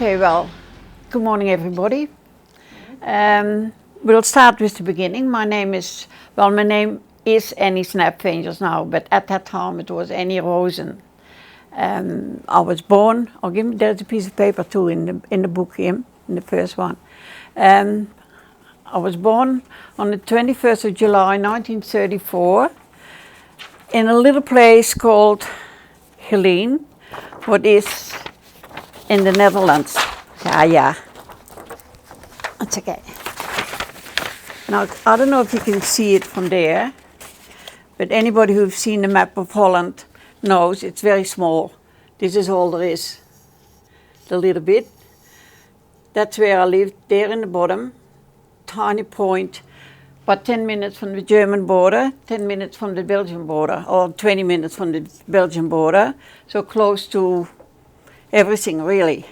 Okay, well, good morning everybody. We'll start with the beginning. My name is Anne Snepvangers now, but at that time it was Annie Rosen. I was born, there's a piece of paper too in the book here, in the first one. I was born on the 21st of July 1934 in a little place called Geleen, what is in the Netherlands. Yeah. That's okay. Now, I don't know if you can see it from there, but anybody who's seen the map of Holland knows it's very small. This is all there is. A little bit. That's where I lived, there in the bottom. Tiny point, about 10 minutes from the German border, 10 minutes from the Belgian border, or 20 minutes from the Belgian border. So close to everything, really.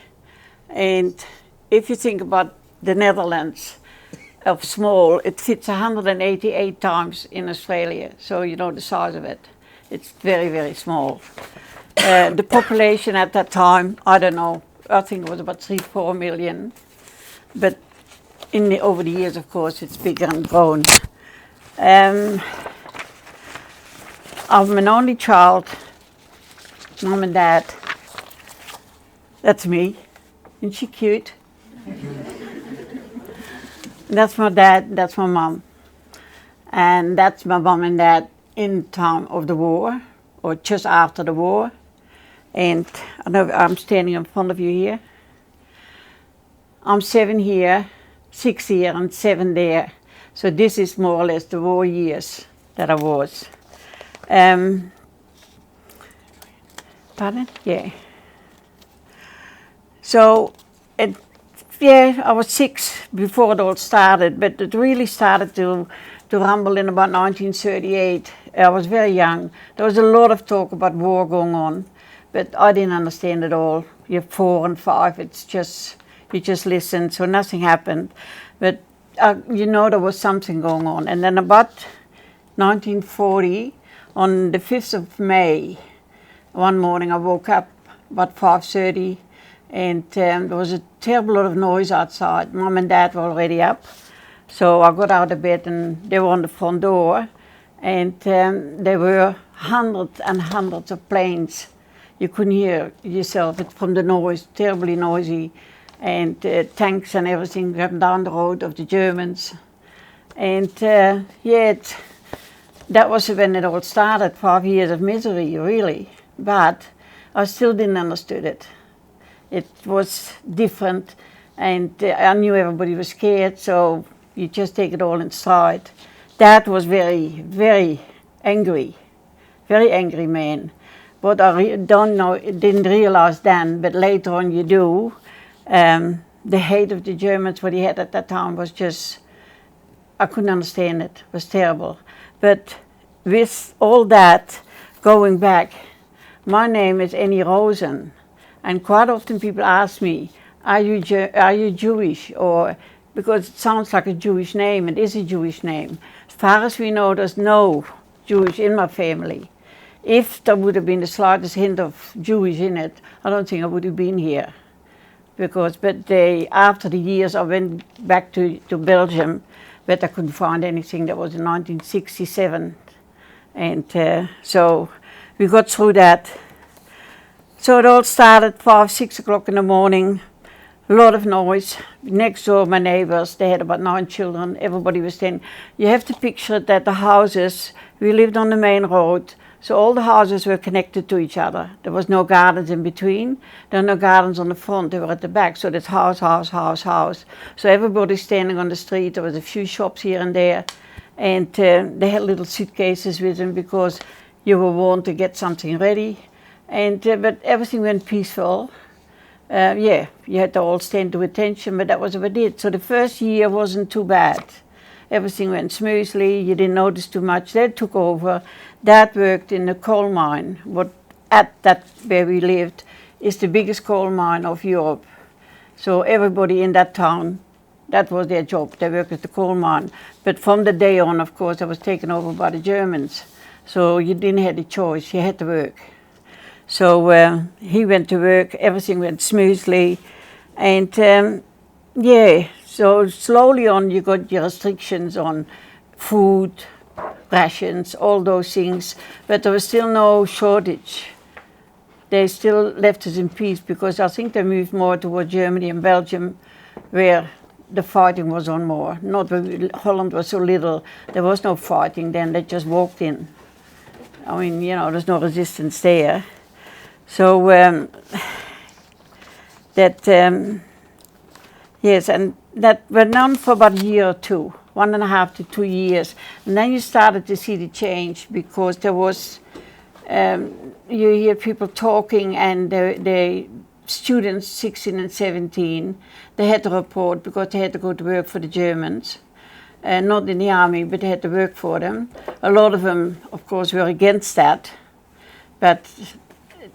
And if you think about the Netherlands of small, it fits 188 times in Australia. So you know the size of it. It's very, very small. The population at that time, I don't know, I think it was about 3-4 million. But over the years, of course, it's bigger and grown. I'm an only child, mom and dad. That's me. Isn't she cute? That's my dad, that's my mom. And that's my mom and dad in time of the war, or just after the war. And I know I'm standing in front of you here. I'm 7 here, 6 here, and 7 there. So this is more or less the war years that I was. Pardon? Yeah. So, I was 6 before it all started, but it really started to rumble in about 1938. I was very young. There was a lot of talk about war going on, but I didn't understand it all. You're 4 and 5, it's just, you just listened, so nothing happened. But there was something going on. And then about 1940, on the 5th of May, one morning I woke up about 5:30, and there was a terrible lot of noise outside. Mom and Dad were already up. So I got out of bed and they were on the front door. And there were hundreds and hundreds of planes. You couldn't hear yourself from the noise, terribly noisy. And tanks and everything came down the road of the Germans. And that was when it all started, 5 years of misery, really. But I still didn't understand it. It was different, and I knew everybody was scared, so you just take it all in stride. Dad was very, very angry man. But I didn't realize then, but later on you do. The hate of the Germans, what he had at that time was just, I couldn't understand it. It was terrible. But with all that, going back, my name is Annie Rosen. And quite often people ask me, are you Jewish? Or because it sounds like a Jewish name, it is a Jewish name. As far as we know, there's no Jewish in my family. If there would have been the slightest hint of Jewish in it, I don't think I would have been here. But after the years, I went back to Belgium, but I couldn't find anything. That was in 1967. And so we got through that. So it all started 5-6 o'clock in the morning, a lot of noise. Next door, my neighbors, they had about 9 children, everybody was staying. You have to picture that the houses, we lived on the main road, so all the houses were connected to each other. There was no gardens in between, there were no gardens on the front, they were at the back, so that's house. So everybody's standing on the street, there was a few shops here and there, and they had little suitcases with them because you were warned to get something ready. And but everything went peaceful. You had to all stand to attention, but that was what it did. So the first year wasn't too bad. Everything went smoothly, you didn't notice too much. They took over. Dad worked in a coal mine, where we lived, is the biggest coal mine of Europe. So everybody in that town, that was their job. They worked at the coal mine. But from the day on, of course, I was taken over by the Germans. So you didn't have a choice, you had to work. So he went to work, everything went smoothly. And yeah, so slowly on you got your restrictions on food, rations, all those things, but there was still no shortage. They still left us in peace because I think they moved more toward Germany and Belgium, where the fighting was on more. Not where Holland was so little, there was no fighting then, they just walked in. I mean, you know, there's no resistance there. So yes, and that went on for about a year or two, 1.5 to 2 years. And then you started to see the change because there was, you hear people talking and the students 16 and 17, they had to report because they had to go to work for the Germans. Not in the army, but they had to work for them. A lot of them, of course, were against that, but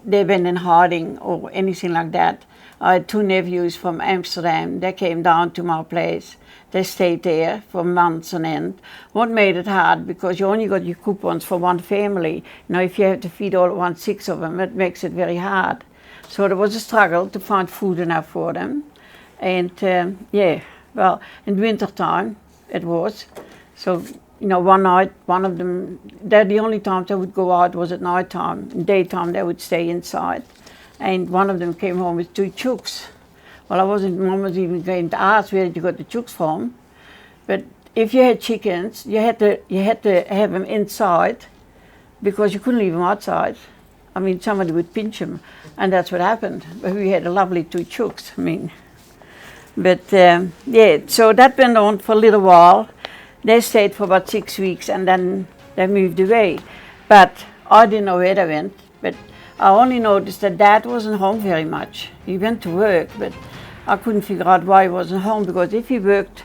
they went in hiding or anything like that. I had 2 nephews from Amsterdam. They came down to my place. They stayed there for months on end. What made it hard, because you only got your coupons for one family. Now, if you have to feed all 6 of them, it makes it very hard. So there was a struggle to find food enough for them. And yeah, well, in winter time it was. So, you know, one night, one of them, the only times they would go out was at night time. In daytime they would stay inside. And one of them came home with 2 chooks. Well, Mom was even going to ask where did you got the chooks from. But if you had chickens, you had to have them inside because you couldn't leave them outside. I mean, somebody would pinch them, and that's what happened. But we had a lovely 2 chooks, I mean. But yeah, so that went on for a little while. They stayed for about 6 weeks, and then they moved away. But I didn't know where they went, but I only noticed that Dad wasn't home very much. He went to work, but I couldn't figure out why he wasn't home, because if he worked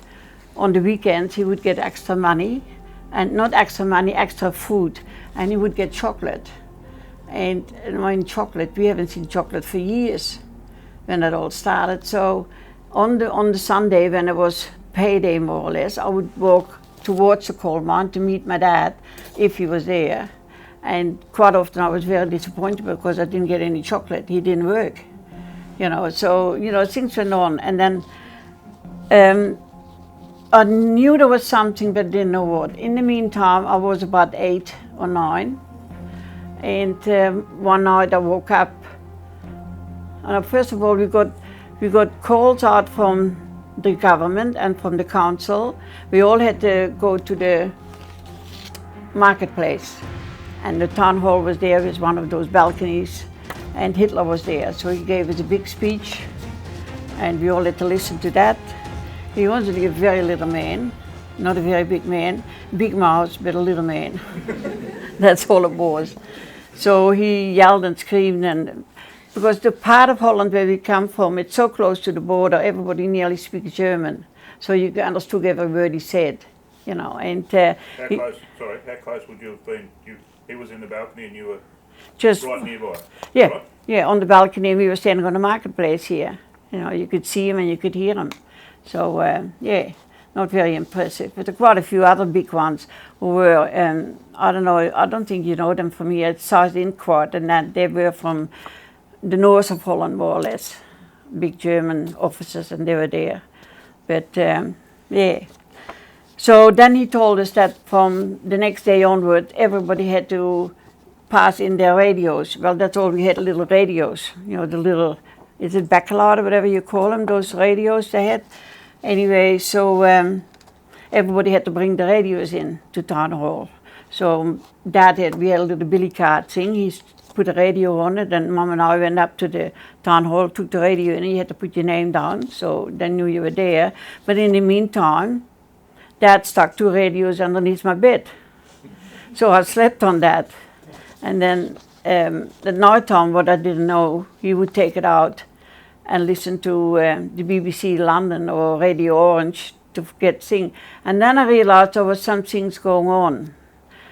on the weekends, he would get extra money, and not extra money, extra food, and he would get chocolate. And I mean, chocolate, we haven't seen chocolate for years when it all started. So on the Sunday, when it was payday more or less, I would walk towards the coal mine to meet my dad if he was there. And quite often I was very disappointed because I didn't get any chocolate. He didn't work, you know. So, you know, things went on. And then I knew there was something, but didn't know what. In the meantime, I was about 8 or 9. And one night I woke up. And first of all, we got calls out from the government and from the council. We all had to go to the marketplace. And the town hall was there with one of those balconies, and Hitler was there. So he gave us a big speech, and we all had to listen to that. He was only a very little man, not a very big man, big mouth, but a little man. That's all it was. So he yelled and screamed, and because the part of Holland where we come from, it's so close to the border, everybody nearly speaks German. So you understood every word he said, you know. And how close would you have been? He was in the balcony and you were just right nearby? Yeah, right? Yeah, on the balcony, and we were standing on the marketplace here. You know, you could see him and you could hear him. So, yeah, not very impressive. But there were quite a few other big ones who were, I don't know, I don't think you know them from here, it's Zuid-Inquart, and that they were from the north of Holland, more or less. Big German officers, and they were there. But, yeah. So then he told us that from the next day onward, everybody had to pass in their radios. Well, that's all we had, little radios. You know, the little, is it baccalaureate or whatever you call them, those radios they had. Anyway, so everybody had to bring the radios in to town hall. So we had a little billy card thing. He put a radio on it, and Mom and I went up to the town hall, took the radio in, and you had to put your name down, so they knew you were there. But in the meantime, Dad stuck 2 radios underneath my bed. So I slept on that. And then at night time, what I didn't know, he would take it out and listen to the BBC London or Radio Orange to get things. And then I realized there was some things going on.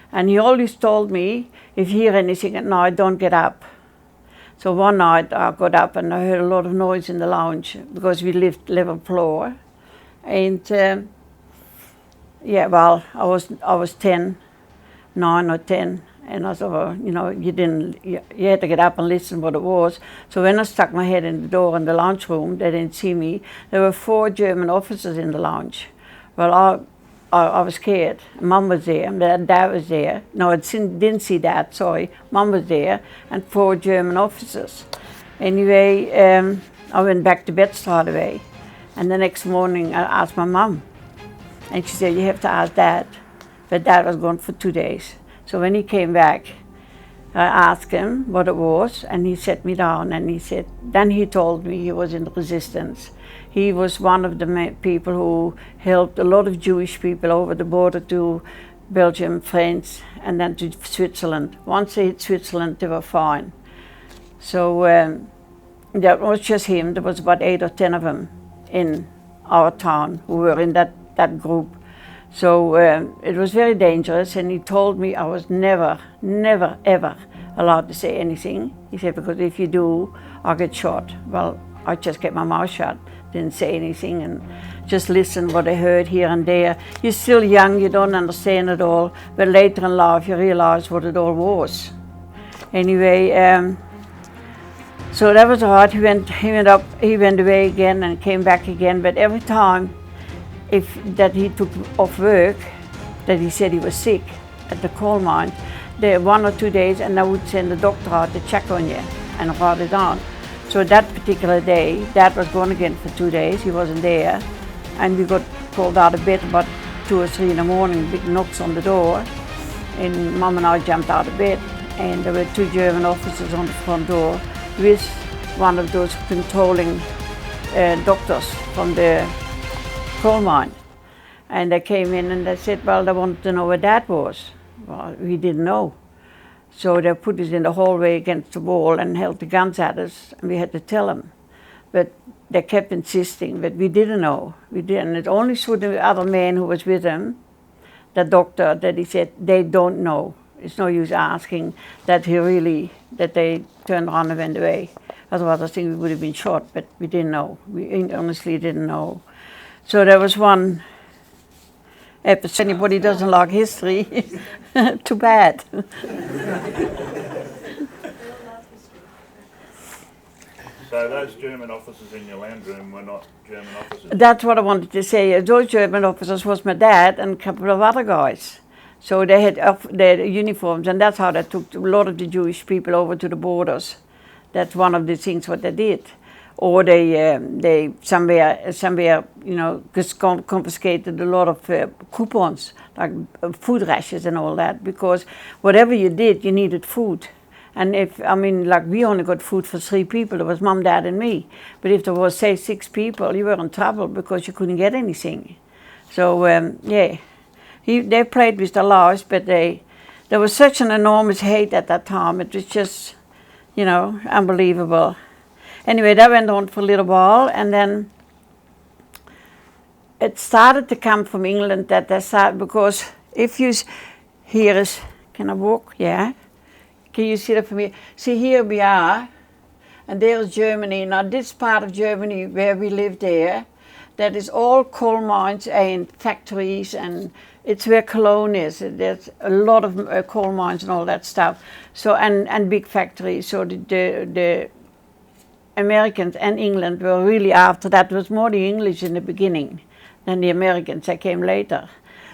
And he always told me, if you hear anything at night, don't get up. So one night I got up and I heard a lot of noise in the lounge because we lived level floor. And yeah, well, I was 10, 9 or 10, And I thought, well, you know, you had to get up and listen what it was. So when I stuck my head in the door in the lounge room, they didn't see me. There were 4 German officers in the lounge. Well, I was scared. Mum was there, and Dad was there. No, I didn't see Dad, sorry. Mum was there, and 4 German officers. Anyway, I went back to bed straight away. And the next morning, I asked my mum. And she said, you have to ask Dad. But Dad was gone for 2 days. So when he came back, I asked him what it was, and he sat me down, and he said, then he told me he was in the resistance. He was one of the people who helped a lot of Jewish people over the border to Belgium, France, and then to Switzerland. Once they hit Switzerland, they were fine. So that was just him. There was about 8 or 10 of them in our town who were in that group. So it was very dangerous, and he told me I was never, ever allowed to say anything. He said, because if you do, I'll get shot. Well, I just kept my mouth shut, didn't say anything, and just listened what I heard here and there. You're still young, you don't understand it all, but later in life you realize what it all was. Anyway, so that was hard. He went away again and came back again, but every time that he took off work, that he said he was sick at the coal mine, there 1 or 2 days, and I would send the doctor out to check on you and write it down. So that particular day, Dad was gone again for 2 days, he wasn't there, and we got called out of bed about 2 or 3 in the morning, big knocks on the door, and Mum and I jumped out of bed, and there were 2 German officers on the front door with one of those controlling doctors from the coal mine. And they came in and they said, well, they wanted to know where Dad was. Well, we didn't know. So they put us in the hallway against the wall and held the guns at us, and we had to tell them. But they kept insisting, but we didn't know. We didn't. It only through the other man who was with him, the doctor, that he said, they don't know. It's no use asking that they turned around and went away. Otherwise, I think we would have been shot, but we didn't know. We honestly didn't know. So there was one episode. Anybody doesn't like history, too bad. So those German officers in your land room were not German officers? That's what I wanted to say. Those German officers was my dad and a couple of other guys. So they had their uniforms, and that's how they took a lot of the Jewish people over to the borders. That's one of the things what they did. Or they somewhere you know, just confiscated a lot of coupons, like food rations and all that, because whatever you did, you needed food. And like we only got food for 3 people. It was Mum, Dad, and me. But if there was, say, 6 people, you were in trouble because you couldn't get anything. So yeah, they played with their lives, but there was such an enormous hate at that time. It was just, you know, unbelievable. Anyway, that went on for a little while, and then it started to come from England that they started, because if you here is, can I walk? Yeah. Can you see that from here? See, here we are, and there's Germany. Now, this part of Germany where we live there, that is all coal mines and factories, and it's where Cologne is. There's a lot of coal mines and all that stuff. So, and big factories. So the Americans and England were really after that. It was more the English in the beginning than the Americans. They came later.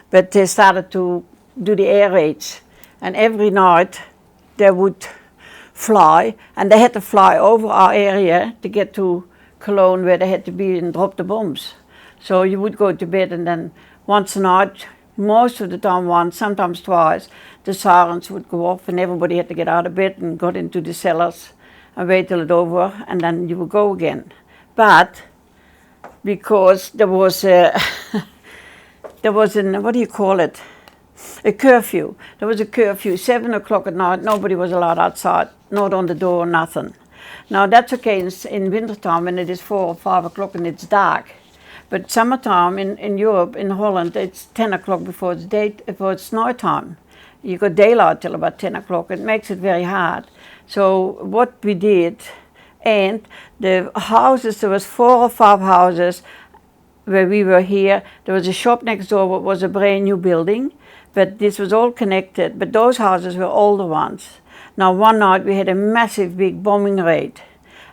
But they started to do the air raids. And every night they would fly, and they had to fly over our area to get to Cologne, where they had to be and drop the bombs. So you would go to bed, and then once a night, most of the time once, sometimes twice, the sirens would go off, and everybody had to get out of bed and got into the cellars and wait till it's over, and then you would go again. But because there was what do you call it? A curfew. There was a curfew, 7 o'clock at night. Nobody was allowed outside, not on the door, nothing. Now that's okay in wintertime when it is 4 or 5 o'clock and it's dark. But summertime in Europe, in Holland, it's 10 o'clock before it's night time. You got daylight till about 10 o'clock. It makes it very hard. So what we did, and the houses, there was 4 or 5 houses where we were here. There was a shop next door, what was a brand new building. But this was all connected, but those houses were older ones. Now one night we had a massive big bombing raid,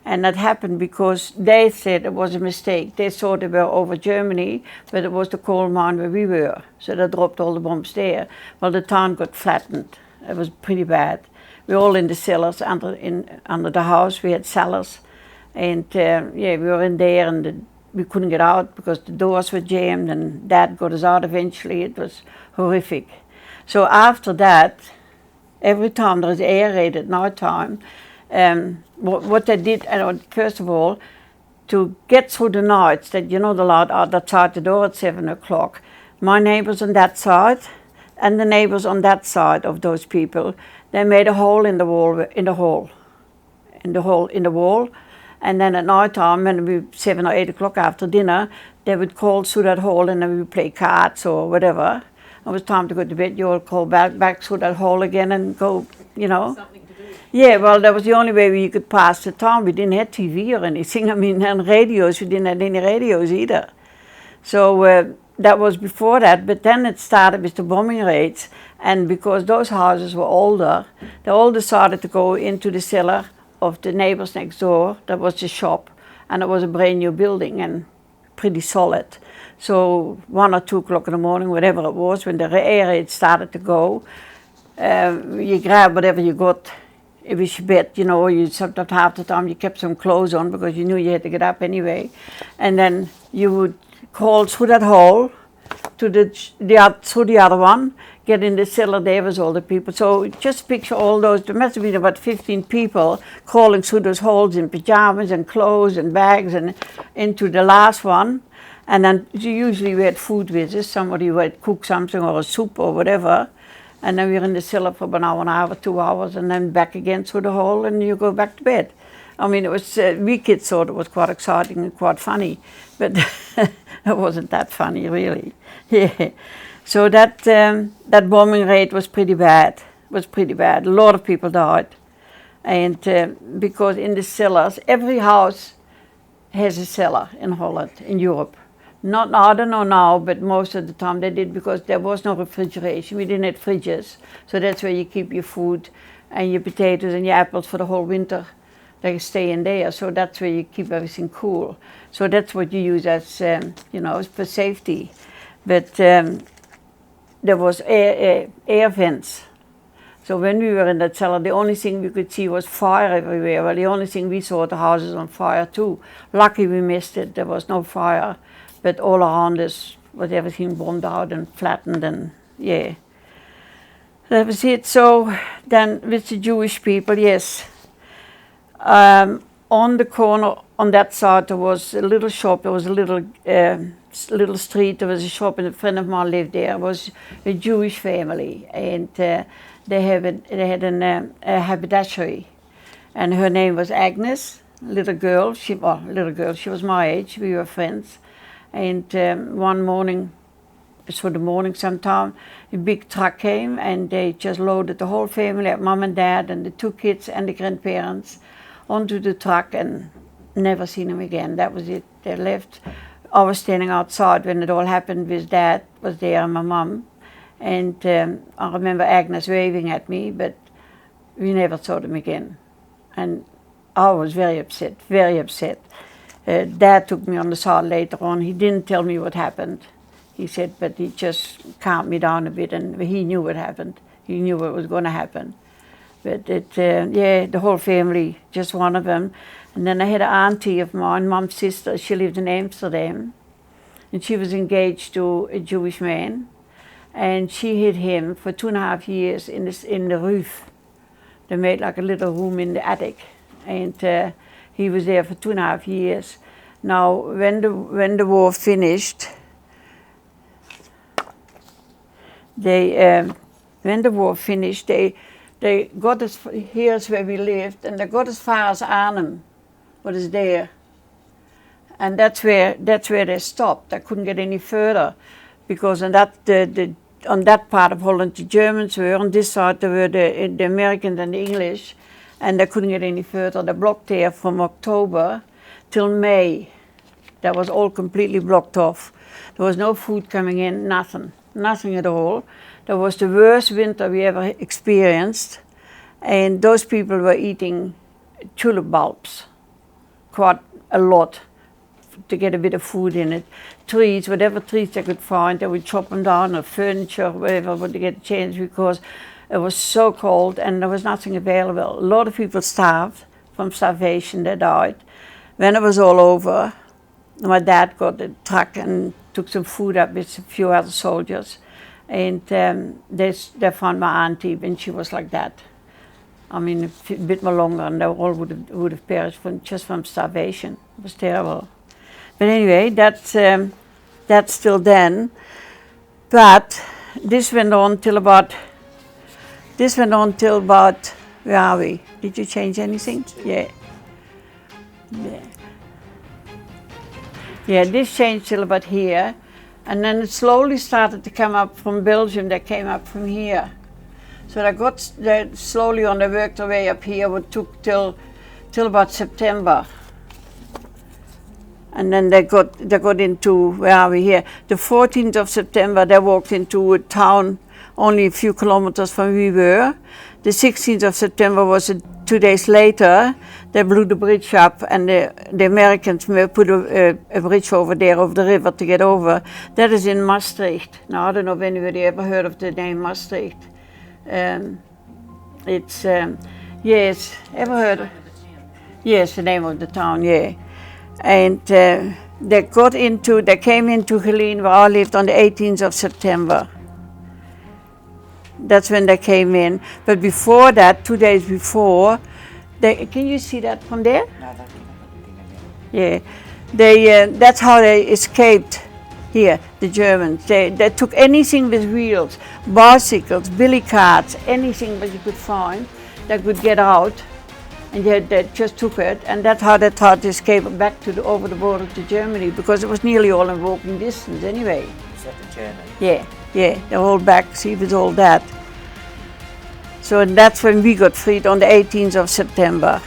and that happened because they said it was a mistake. They thought they were over Germany, but it was the coal mine where we were. So they dropped all the bombs there. Well, the town got flattened. It was pretty bad. We were all in the cellars under the house. We had cellars, and we were in there, and we couldn't get out because the doors were jammed, and Dad got us out eventually. It was horrific. So after that, every time there was air raid at night time, what they did, first of all, to get through the nights, that the light out outside the door at 7 o'clock, my neighbors on that side and the neighbors on that side of those people, they made a hole in the wall, in the wall, and then at night time, when it would be 7 or 8 o'clock after dinner, they would call through that hole, and then we would play cards or whatever. It was time to go to bed, you all call back through that hole again and go, Something to do. Yeah, well, that was the only way we could pass the time. We didn't have TV or anything. And radios, we didn't have any radios either. So that was before that, but then it started with the bombing raids, and because those houses were older, they all decided to go into the cellar of the neighbors next door. That was the shop, and it was a brand new building and pretty solid. So 1 or 2 o'clock in the morning, whatever it was, when the air raid started to go, you grab whatever you got. It was your bed, you sometimes half the time you kept some clothes on because you knew you had to get up anyway. And then you would crawl through that hole to through the other one, get in the cellar. There was all the people. So just picture all those. There must have been about 15 people crawling through those holes in pajamas and clothes and bags and into the last one. And then usually we had food with us. Somebody would cook something or a soup or whatever. And then we were in the cellar for about an hour, 2 hours, and then back again through the hole, and you go back to bed. I mean, it was we kids thought it was quite exciting and quite funny, but it wasn't that funny, really. Yeah. So that bombing raid was pretty bad. A lot of people died, and because in the cellars, every house has a cellar in Holland, in Europe. I don't know now, but most of the time they did, because there was no refrigeration. We didn't have fridges, so that's where you keep your food and your potatoes and your apples for the whole winter. They stay in there, so that's where you keep everything cool. So that's what you use as, for safety. But there was air vents. So when we were in that cellar, the only thing we could see was fire everywhere. Well, the only thing we saw, the houses on fire too. Lucky we missed it. There was no fire. But all around us was everything bombed out and flattened, and yeah. That was it. So then with the Jewish people, yes. On the corner, on that side, there was a little shop. There was a little street. There was a shop, and a friend of mine lived there. It was a Jewish family, and they had a haberdashery, and her name was Agnes. Little girl. She was my age. We were friends. And one morning, the morning sometime, a big truck came, and they just loaded the whole family, mom and dad and the 2 kids and the grandparents, onto the truck, and never seen them again. That was it. They left. I was standing outside when it all happened with Dad, was there, and my mom. And I remember Agnes waving at me, but we never saw them again. And I was very upset, very upset. Dad took me on the side later on. He didn't tell me what happened. He said, but he just calmed me down a bit, and he knew what happened. He knew what was going to happen. But the whole family, just one of them. And then I had an auntie of mine, Mom's sister. She lived in Amsterdam, and she was engaged to a Jewish man, and she hid him for 2.5 years in the roof. They made like a little room in the attic, and he was there for 2.5 years. Now, when the war finished, they got us. Here's where we lived, and they got as far as Arnhem, what is there, and that's where they stopped. They couldn't get any further, because on that part of Holland the Germans were. On this side there were the Americans and the English. And they couldn't get any further. They blocked there from October till May. That was all completely blocked off. There was no food coming in, nothing at all. That was the worst winter we ever experienced. And those people were eating tulip bulbs, quite a lot, to get a bit of food in it. Trees, whatever trees they could find, they would chop them down, or furniture, whatever, would get a chance, because it was so cold and there was nothing available. A lot of people starved from starvation, they died. When it was all over, my dad got a truck and took some food up with a few other soldiers. And they found my auntie when she was like that. I mean, a bit more longer, and they all would have perished just from starvation. It was terrible. But anyway, that's still then. But this went on till about, where are we? Did you change anything? Yeah. Yeah, this changed till about here. And then it slowly started to come up from Belgium, they came up from here. So they slowly on, they worked their way up here, what took till about September. And then they got into, where are we here? The 14th of September, they walked into a town only a few kilometers from where we were. The 16th of September was 2 days later. They blew the bridge up, and the Americans put a bridge over there, over the river to get over. That is in Maastricht. Now, I don't know if anybody ever heard of the name Maastricht. It's, yes, ever heard of it? Yes, the name of the town, yeah. And they came into Geleen, where I lived, on the 18th of September. That's when they came in. But before that, 2 days before, can you see that from there? Yeah. That's how they escaped here, the Germans. They took anything with wheels, bicycles, billy carts, anything that you could find that could get out. And they just took it, and that's how they tried to escape back over the border to Germany, because it was nearly all in walking distance anyway. Is that the German? Yeah, they're all back, see, with all that. So that's when we got freed, on the 18th of September.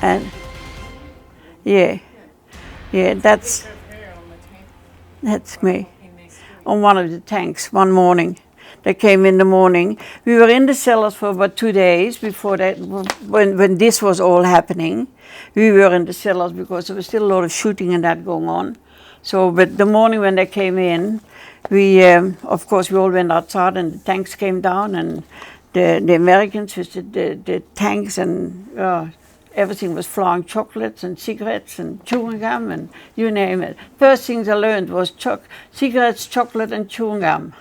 And yeah, that's me. On one of the tanks, one morning. They came in the morning. We were in the cellars for about 2 days before that, when this was all happening. We were in the cellars because there was still a lot of shooting and that going on. So, but the morning when they came in, of course, we all went outside, and the tanks came down, and the Americans with the tanks, and everything was flying, chocolates and cigarettes and chewing gum and you name it. First things I learned was cigarettes, chocolate and chewing gum.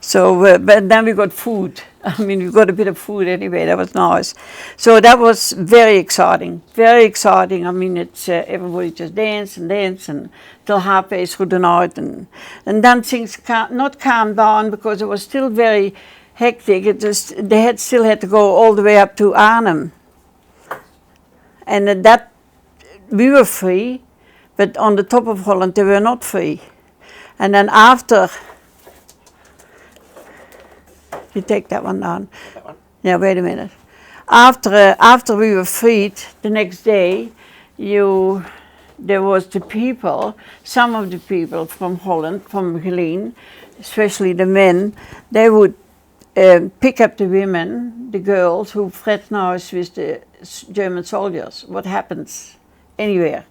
So, but then we got food. I mean, we got a bit of food anyway, that was nice. So that was very exciting, very exciting. I mean, it's everybody just danced and till halfway through the night. And then things not calmed down, because it was still very hectic. They still had to go all the way up to Arnhem. And that, we were free, but on the top of Holland they were not free. And then after, you take that one down. That one? Yeah, wait a minute. After we were freed, the next day, there was the people, some of the people from Holland, from Geleen, especially the men, they would pick up the women, the girls who fraternized with the German soldiers. What happens anywhere?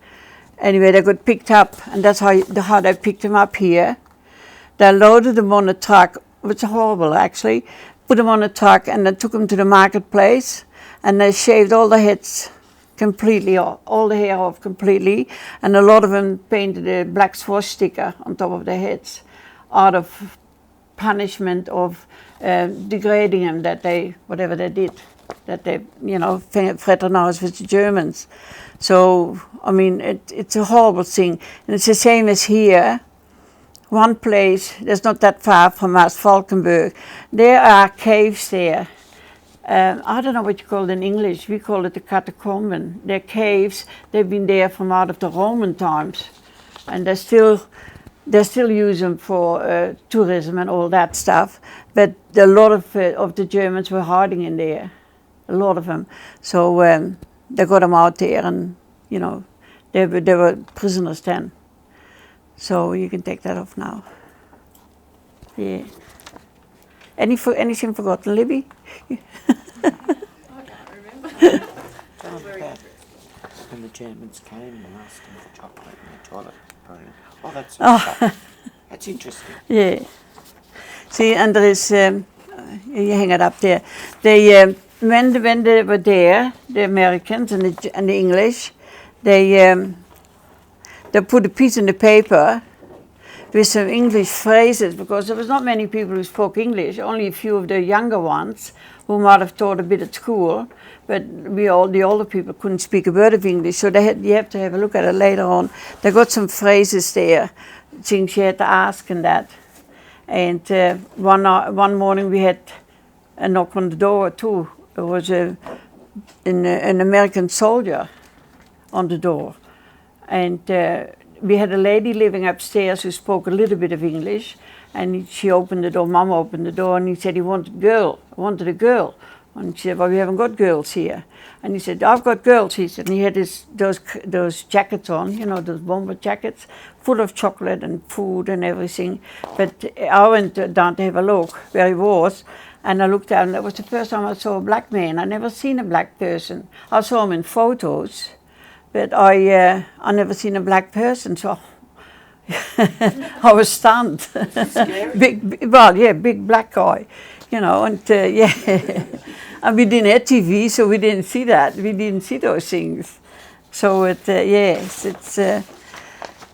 Anyway, they got picked up, and that's how they picked them up here. They loaded them on a truck. It was horrible, actually. Put them on a truck, and then took them to the marketplace, and they shaved all the heads completely off, all the hair off completely, and a lot of them painted a black swastika on top of their heads, out of punishment of degrading them, whatever they did, that they, fraternized with the Germans. So, I mean, it's a horrible thing. And it's the same as here. One place, that's not that far from us, Valkenburg, there are caves there. I don't know what you call it in English, we call it the catacomben. They're caves, they've been there from out of the Roman times. And they still use them for tourism and all that stuff. But a lot of the Germans were hiding in there, a lot of them. So they got them out there, and they were prisoners then. So you can take that off now. Yeah. Anything forgotten, Libby? I can't remember. When the Germans came and asked them for chocolate in the toilet. Oh, that's interesting. Yeah. See, and there is, you hang it up there. They, when they were there, the Americans and the English, they put a piece in the paper with some English phrases, because there was not many people who spoke English, only a few of the younger ones who might have taught a bit at school, but the older people couldn't speak a word of English, so you have to have a look at it later on. They got some phrases there, things you had to ask and that. And one morning we had a knock on the door too. There was an American soldier on the door. And we had a lady living upstairs who spoke a little bit of English, and she opened the door, Mama opened the door, and he said he wanted a girl. And she said, well, we haven't got girls here. And he said, I've got girls, he said. And he had those jackets on, you know, those bomber jackets, full of chocolate and food and everything. But I went down to have a look where he was, and I looked down, and that was the first time I saw a black man. I never seen a black person. I saw him in photos, but I never seen a black person, so I was stunned. Big black guy, you know, and yeah. And we didn't have TV, so we didn't see that. We didn't see those things. So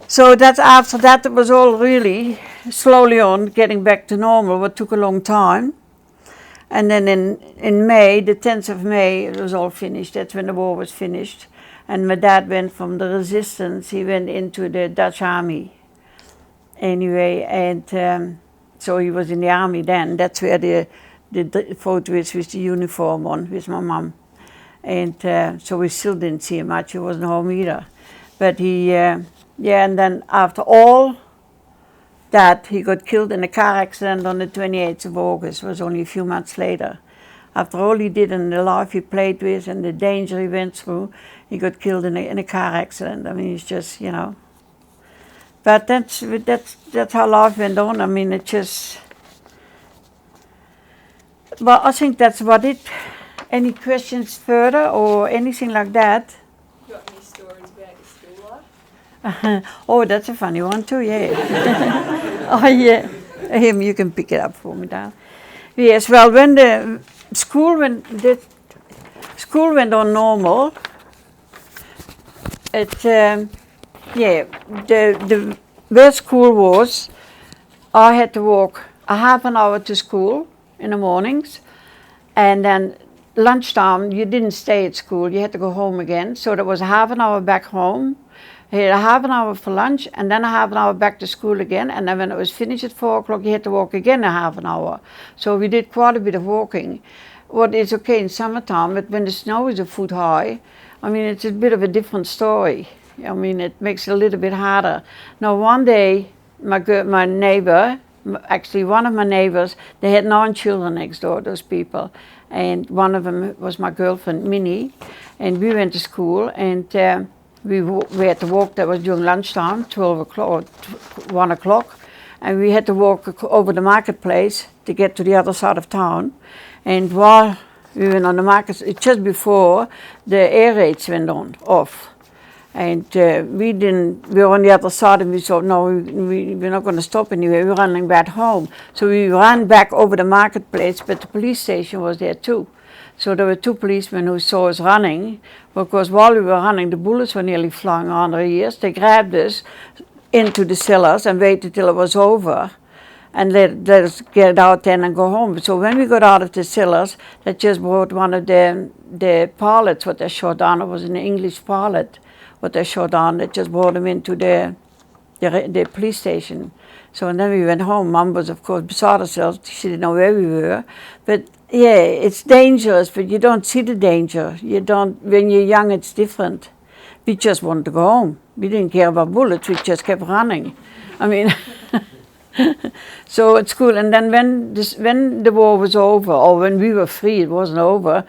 so that after that it was all really slowly on getting back to normal, what took a long time. And then in May, the 10th of May, it was all finished. That's when the war was finished. And my dad went from the resistance, he went into the Dutch army. Anyway, and so he was in the army then. That's where the photo is with the uniform on, with my mum. And so we still didn't see him much, he wasn't home either. But he, and then after all that, he got killed in a car accident on the 28th of August, it was only a few months later. After all he did in the life he played with and the danger he went through, he got killed in a car accident. I mean, it's just, you know. But that's how life went on. I mean, it just... Well, I think that's about it. Any questions further or anything like that? You got any stories about your school life? Oh, that's a funny one too, yeah. Oh, yeah. You can pick it up for me now. Yes, well, when the school went on normal, where school was, I had to walk a half an hour to school in the mornings, and then lunchtime you didn't stay at school, you had to go home again, so there was a half an hour back home, you had a half an hour for lunch, and then a half an hour back to school again, and then when it was finished at 4 o'clock you had to walk again a half an hour. So we did quite a bit of walking. What is okay in summertime, but when the snow is a foot high, I mean, it's a bit of a different story. I mean, it makes it a little bit harder. Now one day my neighbor, actually one of my neighbors, they had 9 children next door, those people, and one of them was my girlfriend Minnie, and we went to school, and we had to walk. That was during lunchtime, 12 o'clock or 1 o'clock, and we had to walk over the marketplace to get to the other side of town. And while we went on the market, just before the air raids went off. And we were on the other side, and we thought, no, we're not going to stop anyway, we're running back home. So we ran back over the marketplace, but the police station was there too. So there were 2 policemen who saw us running, because while we were running, the bullets were nearly flying around our ears. They grabbed us into the cellars and waited till it was over, and let us get out then and go home. So when we got out of the cellars, they just brought one of the pilots, what they shot down. It was an English pilot, what they shot down. They just brought him into the police station. So and then we went home. Mum was, of course, beside herself. She didn't know where we were. But yeah, it's dangerous, but you don't see the danger. You don't. When you're young, it's different. We just wanted to go home. We didn't care about bullets. We just kept running. I mean, so at school. And then when the war was over, or when we were free, it wasn't over.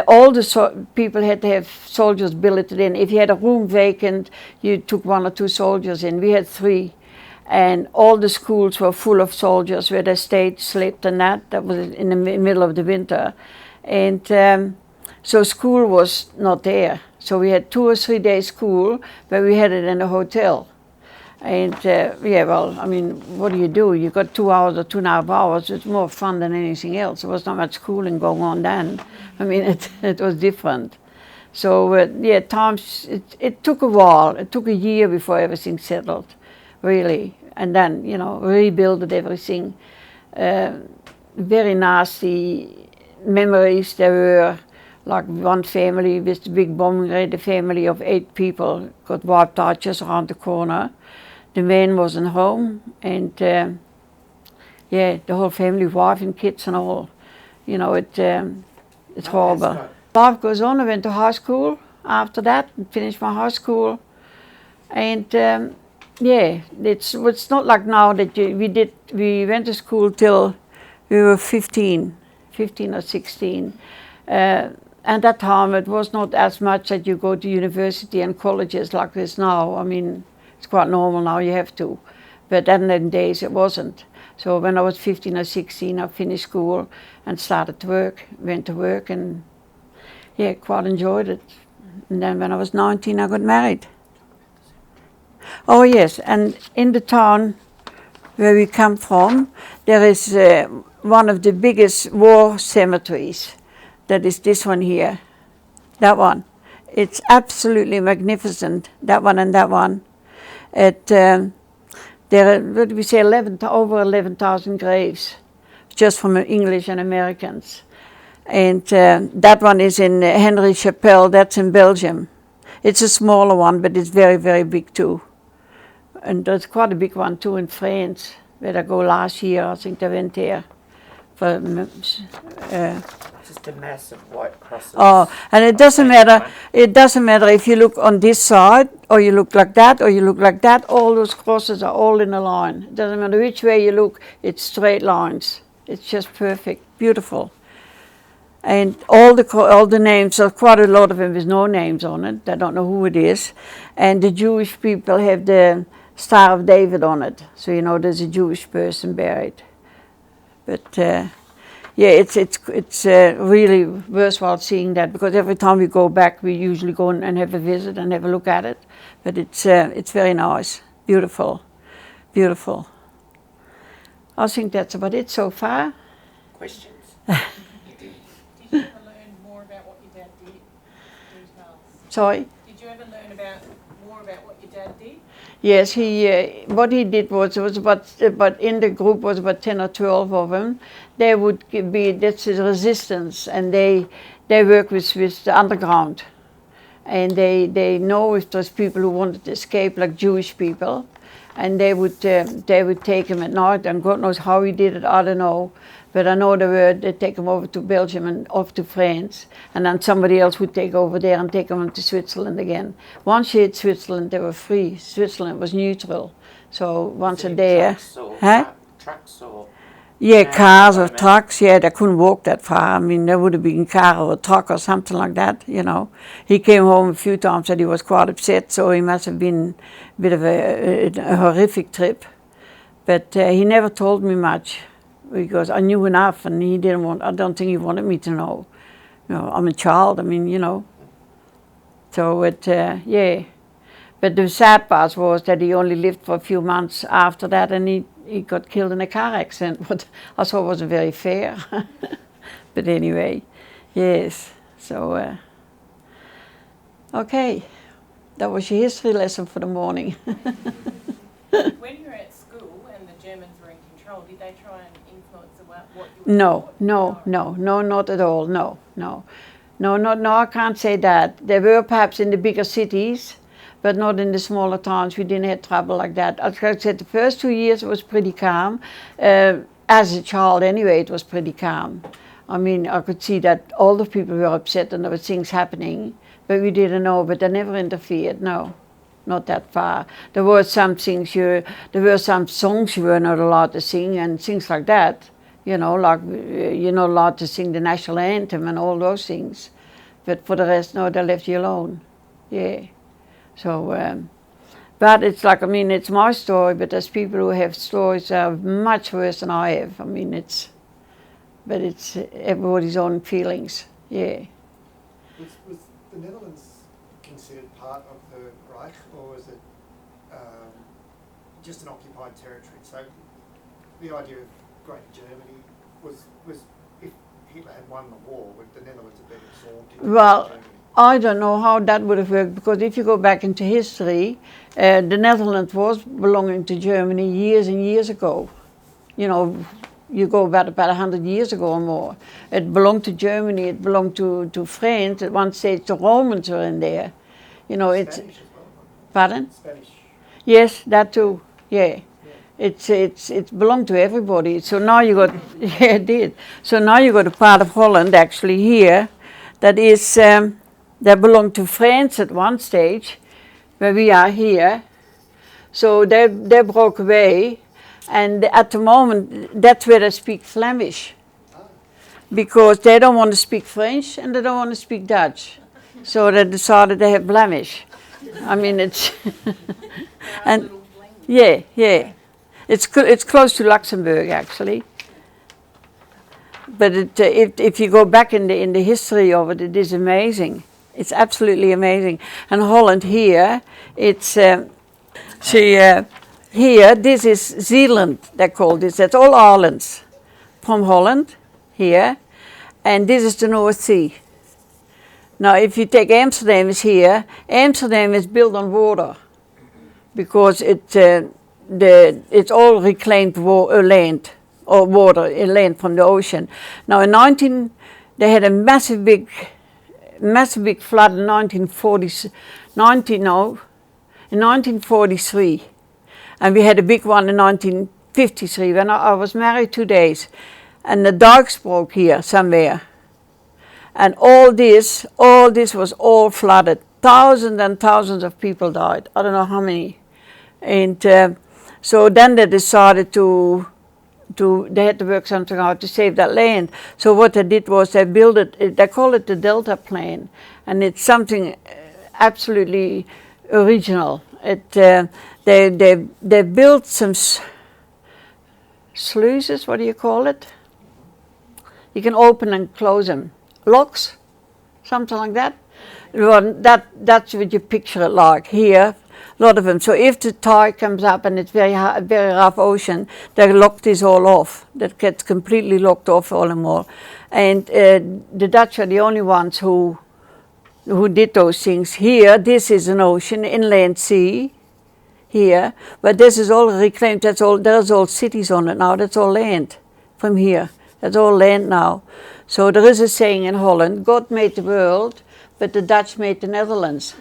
All the people had to have soldiers billeted in. If you had a room vacant, you took 1 or 2 soldiers in. We had 3. and all the schools were full of soldiers where they stayed, slept and that. That was in the middle of the winter. And so school was not there. So we had 2 or 3 days school, but we had it in a hotel. And yeah, well, I mean, what do? You got 2 hours or 2.5 hours. It's more fun than anything else. There was not much schooling going on then. I mean, it was different. So yeah, times, it took a while. It took a year before everything settled, really. And then, you know, rebuilt everything. Very nasty memories there were. Like one family with the big bombing raid, a family of 8 people got wiped out just around the corner. The man wasn't home, and yeah, the whole family, wife and kids and all. You know, it's horrible. Life goes on. I went to high school after that and finished my high school. And yeah, it's not like now that we went to school till we were 15 or 16. At that time, it was not as much that you go to university and colleges like this now. I mean, it's quite normal now, you have to. But then in the days, it wasn't. So when I was 15 or 16, I finished school and started to work, went to work, and yeah, quite enjoyed it. And then when I was 19, I got married. Oh yes, and in the town where we come from, there is one of the biggest war cemeteries. That is this one here, that one. It's absolutely magnificent, that one and that one. There are, what do we say, over 11,000 graves, just from English and Americans. And that one is in Henry Chapelle, that's in Belgium. It's a smaller one, but it's very, very big too. And there's quite a big one too in France, where I go last year, I think they went there. For, just a massive white crosses. Oh, and it doesn't matter. It doesn't matter if you look on this side, or you look like that, or you look like that. All those crosses are all in a line. It doesn't matter which way you look. It's straight lines. It's just perfect, beautiful. And all the names, are quite a lot of them with no names on it. They don't know who it is. And the Jewish people have the Star of David on it, so you know there's a Jewish person buried. But yeah, it's really worthwhile seeing that, because every time we go back, we usually go and have a visit and have a look at it. But it's very nice, beautiful, beautiful. I think that's about it so far. Questions? Did you ever learn more about what your dad did? Sorry? Did you ever learn more about what your dad did? Yes, what he did was about in the group was about 10 or 12 of them. They would be, that's the resistance, and they work with the underground. And they know if there's people who wanted to escape, like Jewish people, and they would take them at night, and God knows how he did it, I don't know. But I know they take them over to Belgium and off to France, and then somebody else would take over there and take them to Switzerland again. Once you hit Switzerland, they were free. Switzerland was neutral. So once a day. Trucks or? Yeah, cars or trucks. Yeah, they couldn't walk that far. I mean, there would have been a car or a truck or something like that, you know. He came home a few times and he was quite upset, so he must have been a bit of a horrific trip. But he never told me much, because I knew enough, and he didn't want, I don't think he wanted me to know. You know, I'm a child, I mean, you know. So yeah. But the sad part was that he only lived for a few months after that, and he got killed in a car accident, what I thought wasn't very fair. But anyway, yes. So, okay. That was your history lesson for the morning. When you were at school and the Germans were in control, did they try and influence what you were taught? No, not at all, no. No, I can't say that. They were perhaps in the bigger cities, but not in the smaller towns. We didn't have trouble like that. As I said, the first 2 years it was pretty calm. As a child anyway, it was pretty calm. I mean, I could see that all the people were upset and there were things happening, but we didn't know, but they never interfered, no. Not that far. There were some things, there were some songs you were not allowed to sing and things like that. You know, like you're not allowed to sing the national anthem and all those things. But for the rest, no, they left you alone. Yeah. So, But it's like, I mean, it's my story, but there's people who have stories that are much worse than I have. I mean, it's everybody's own feelings, yeah. Was the Netherlands considered part of the Reich, or was it just an occupied territory? So the idea of Great Germany was if Hitler had won the war, would the Netherlands have been absorbed into Germany? I don't know how that would have worked, because if you go back into history, the Netherlands was belonging to Germany years and years ago. You know, you go about 100 years ago or more. It belonged to Germany, it belonged to France. At one stage the Romans were in there. You know, Spanish it's... as well. Pardon? Spanish. Yes, that too, yeah. It's belonged to everybody. So now you got, yeah, it did. So now you got a part of Holland actually here that is, that belonged to France at one stage, where we are here. So they broke away, and at the moment that's where they speak Flemish, because they don't want to speak French and they don't want to speak Dutch. So they decided they have Flemish. I mean, it's and yeah. It's close to Luxembourg actually. But if you go back in the history of it, it is amazing. It's absolutely amazing. And Holland here, it's here. This is Zeeland. They call this. That's all islands from Holland here, and this is the North Sea. Now, if you take Amsterdam is here, Amsterdam is built on water, because it's all reclaimed land or water, land from the ocean. Now, they had a massive big flood in 1943, and we had a big one in 1953 when I was married 2 days, and the dikes broke here somewhere. And all this was all flooded. Thousands and thousands of people died. I don't know how many. And so then they decided they had to work something out to save that land. So what they did was they built it, they call it the Delta Plan. And it's something absolutely original. They built some sluices, what do you call it? You can open and close them. Locks, something like that. Well, that's what you picture it like here, a lot of them. So if the tide comes up and it's very rough ocean, they lock this all off. That gets completely locked off all and all. And the Dutch are the only ones who did those things. Here, this is an ocean, inland sea, here, but this is all reclaimed. There's all cities on it now. That's all land from here. That's all land now. So there is a saying in Holland: God made the world, but the Dutch made the Netherlands.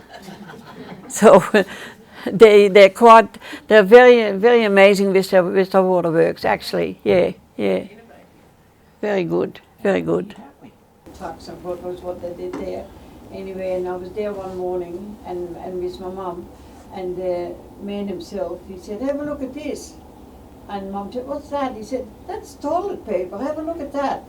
So they're very, very amazing with their waterworks, actually. Yeah. Very good. Talks about what they did there. Anyway, and I was there one morning and with my mum, and the man himself, he said, "Have a look at this." And Mum said, "What's that?" He said, "That's toilet paper, have a look at that."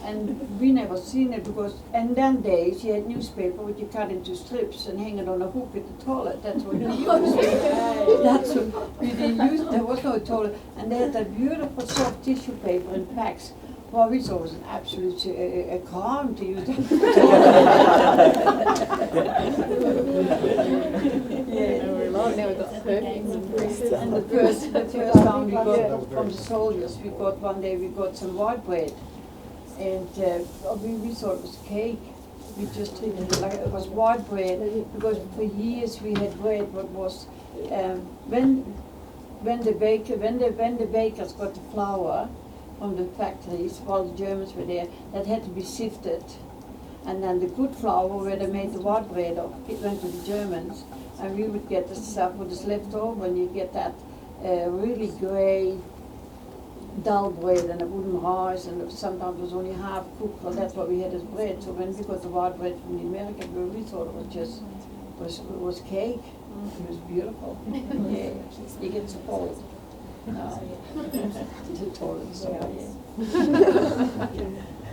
And we never seen it, because in them days you had newspaper which you cut into strips and hang it on a hook at the toilet. That's what we used. That's what we didn't use. There was no toilet. And they had that beautiful soft tissue paper in packs. Well, we thought it was an absolute a crime to use that. And the first time we got from the soldiers, we got some white bread. And we thought it was cake. We just treated it like it was white bread, because for years we had bread what was when the bakers got the flour from the factories while the Germans were there, that had to be sifted, and then the good flour where they made the white bread of, it went to the Germans, and we would get the stuff what is left over, and you get that really grey dull bread, and it wouldn't rise, and sometimes it was only half cooked. Well, that's what we had as bread. So when we got the white bread from the American, we thought it was just was cake. It was beautiful. Yeah, you get spoiled. No, the toilets. Yeah.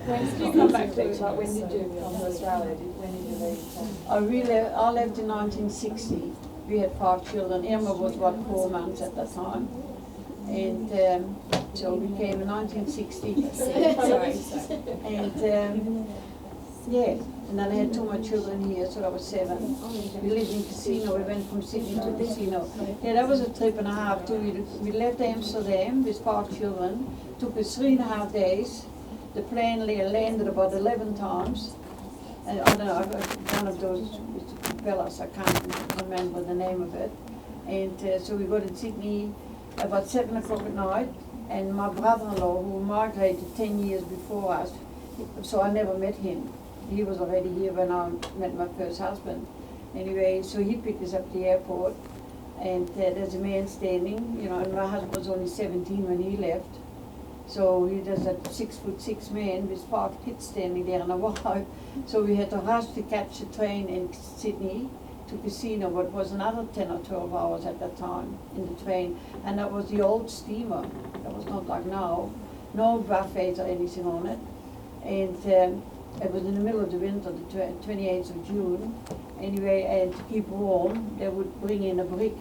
When did you come back to it? Like, when did you come to Australia? When did you leave? I left in 1960. we had 5 children. Irma was about 4 months at that time. And so we came in 1960. Sorry. And yeah, and then I had 2 more children here, so I was 7. We lived in Casino. We went from Sydney to Casino. Yeah, that was a trip and a half too. We left Amsterdam with 5 children. Took us 3.5 days. The plane landed about 11 times. And I don't know, I got one of those propellers, I can't remember the name of it. And so we got in Sydney about 7 o'clock at night. And my brother-in-law, who migrated 10 years before us, so I never met him. He was already here when I met my first husband. Anyway, so he picked us up at the airport, and there's a man standing, you know, and my husband was only 17 when he left. So there's a 6'6" man with 5 kids standing there and a wife. So we had to rush to catch a train in Sydney to Casino, but it was another 10 or 12 hours at that time in the train. And that was the old steamer. That was not like now. No buffets or anything on it. And it was in the middle of the winter, the 28th of June. Anyway, and to keep warm, they would bring in a brick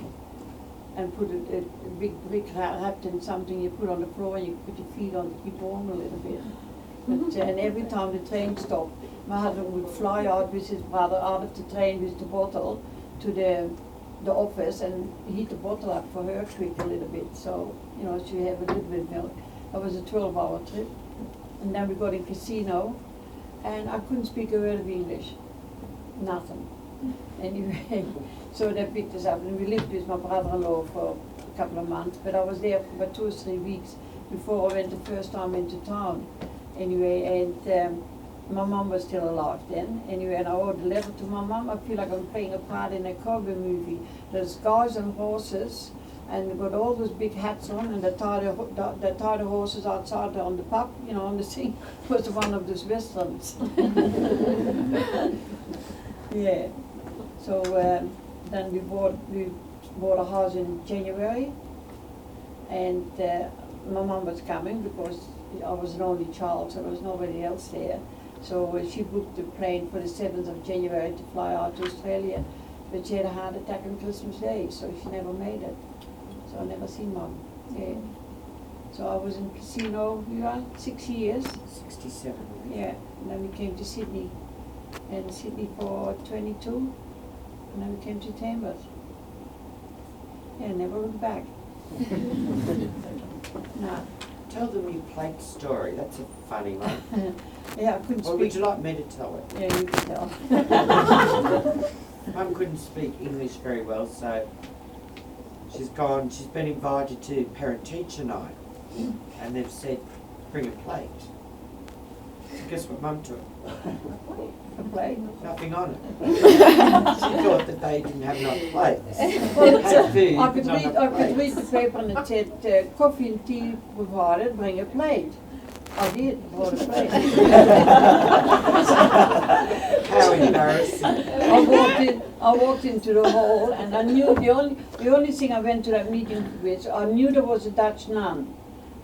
and put a big brick wrapped in something you put on the floor and you put your feet on to keep warm a little bit. But, and every time the train stopped, my husband would fly out with his brother out of the train with the bottle to the office and heat the bottle up for her quick a little bit. So, you know, she had a little bit of milk. That was a 12-hour trip. And then we got in Casino, and I couldn't speak a word of English. Nothing. Anyway, so they picked us up, and we lived with my brother-in-law for a couple of months, but I was there for about 2 or 3 weeks before I went the first time into town. Anyway, and my mom was still alive then. Anyway, and I wrote a letter to my mom. I feel like I'm playing a part in a cowboy movie. There's guys and horses, and they've got all those big hats on, and they tie the horses outside on the pub, you know, on the thing. It was one of those westerns. Yeah. So then we bought a house in January, and my mom was coming because I was an only child, so there was nobody else there. So she booked the plane for the 7th of January to fly out to Australia, but she had a heart attack on Christmas Day, so she never made it. So I never seen Mom. Yeah. So I was in Casino, 6 years. 67. Yeah, and then we came to Sydney, and Sydney for 22, and then we came to Tamworth. Yeah, never looked back. No. Tell them your plate story. That's a funny one. Yeah, I couldn't Or speak. would you like me to tell it? Yeah, you can tell. Mum couldn't speak English very well, so she's been invited to parent-teacher night, and they've said, bring a plate. So guess what Mum took? A plate. Nothing on it. She thought that they didn't have enough plates. Well, Had food, I but could not read. enough I could plates. read the paper and it said coffee and tea provided. Bring a plate. I did. Brought a plate. How embarrassing. I walked into the hall, and I knew the only thing I went to that meeting with. I knew there was a Dutch nun,